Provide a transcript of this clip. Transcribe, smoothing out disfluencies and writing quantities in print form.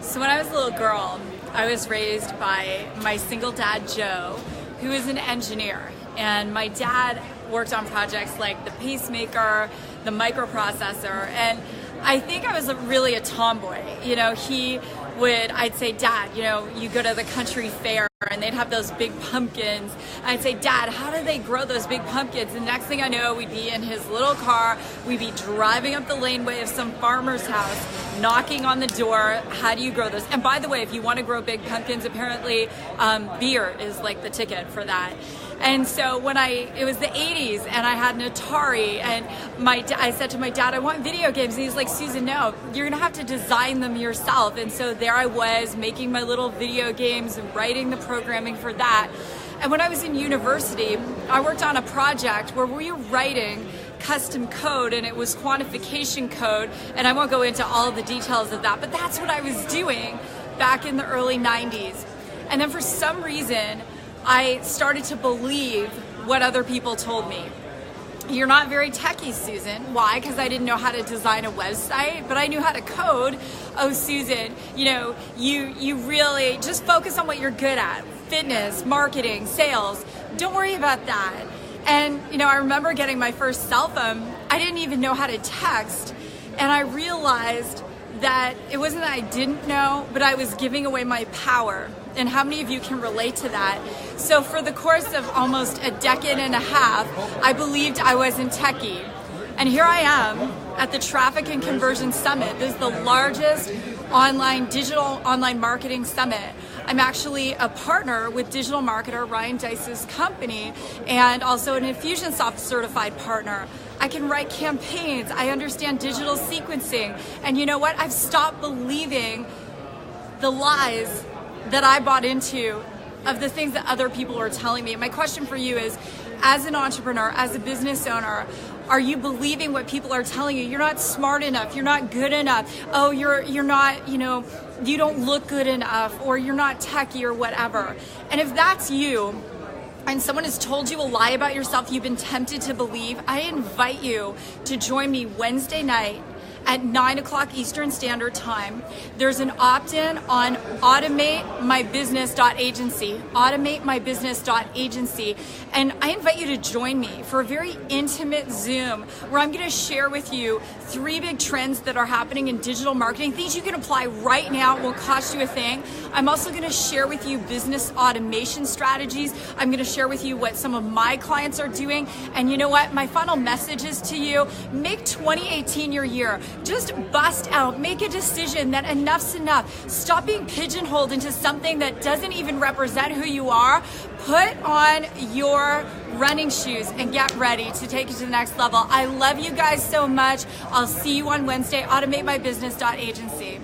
So when I was a little girl, I was raised by my single dad, Joe, who is an engineer. And my dad worked on projects like the pacemaker, the microprocessor, and I think I was really a tomboy. You know, I'd say, Dad, you know, you go to the country fair and they'd have those big pumpkins. I'd say, Dad, how do they grow those big pumpkins? And next thing I know, we'd be in his little car, we'd be driving up the laneway of some farmer's house, knocking on the door, how do you grow those? And by the way, if you want to grow big pumpkins, apparently beer is like the ticket for that. And so it was the 80s and I had an Atari, and I said to my dad, I want video games. And he's like, Susan, no, you're gonna have to design them yourself. And so there I was making my little video games and writing the programming for that. And when I was in university, I worked on a project where we were writing custom code, and it was quantification code. And I won't go into all the details of that, but that's what I was doing back in the early 90s. And then for some reason, I started to believe what other people told me. You're not very techie, Susan. Why? Because I didn't know how to design a website, but I knew how to code. Oh, Susan, you know, you really just focus on what you're good at. Fitness, marketing, sales. Don't worry about that. And, you know, I remember getting my first cell phone. I didn't even know how to text. And I realized that it wasn't that I didn't know, but I was giving away my power. And how many of you can relate to that? So for the course of almost a decade and a half, I believed I wasn't techie. And here I am at the Traffic and Conversion Summit. This is the largest digital online marketing summit. I'm actually a partner with digital marketer Ryan Deiss's company, and also an Infusionsoft certified partner. I can write campaigns. I understand digital sequencing. And you know what? I've stopped believing the lies that I bought into of the things that other people were telling me. My question for you is, as an entrepreneur, as a business owner, are you believing what people are telling you? You're not smart enough, you're not good enough, oh, you're not, you know, you don't look good enough, or you're not techie or whatever. And if that's you, and someone has told you a lie about yourself you've been tempted to believe, I invite you to join me Wednesday night at 9 o'clock Eastern Standard Time. There's an opt-in on automatemybusiness.agency, automatemybusiness.agency, and I invite you to join me for a very intimate Zoom where I'm gonna share with you 3 big trends that are happening in digital marketing, things you can apply right now, it won't cost you a thing. I'm also gonna share with you business automation strategies. I'm gonna share with you what some of my clients are doing, and you know what? My final message is to you, make 2018 your year. Just bust out, make a decision that enough's enough. Stop being pigeonholed into something that doesn't even represent who you are. Put on your running shoes and get ready to take it to the next level. I love you guys so much. I'll see you on Wednesday, automatemybusiness.agency.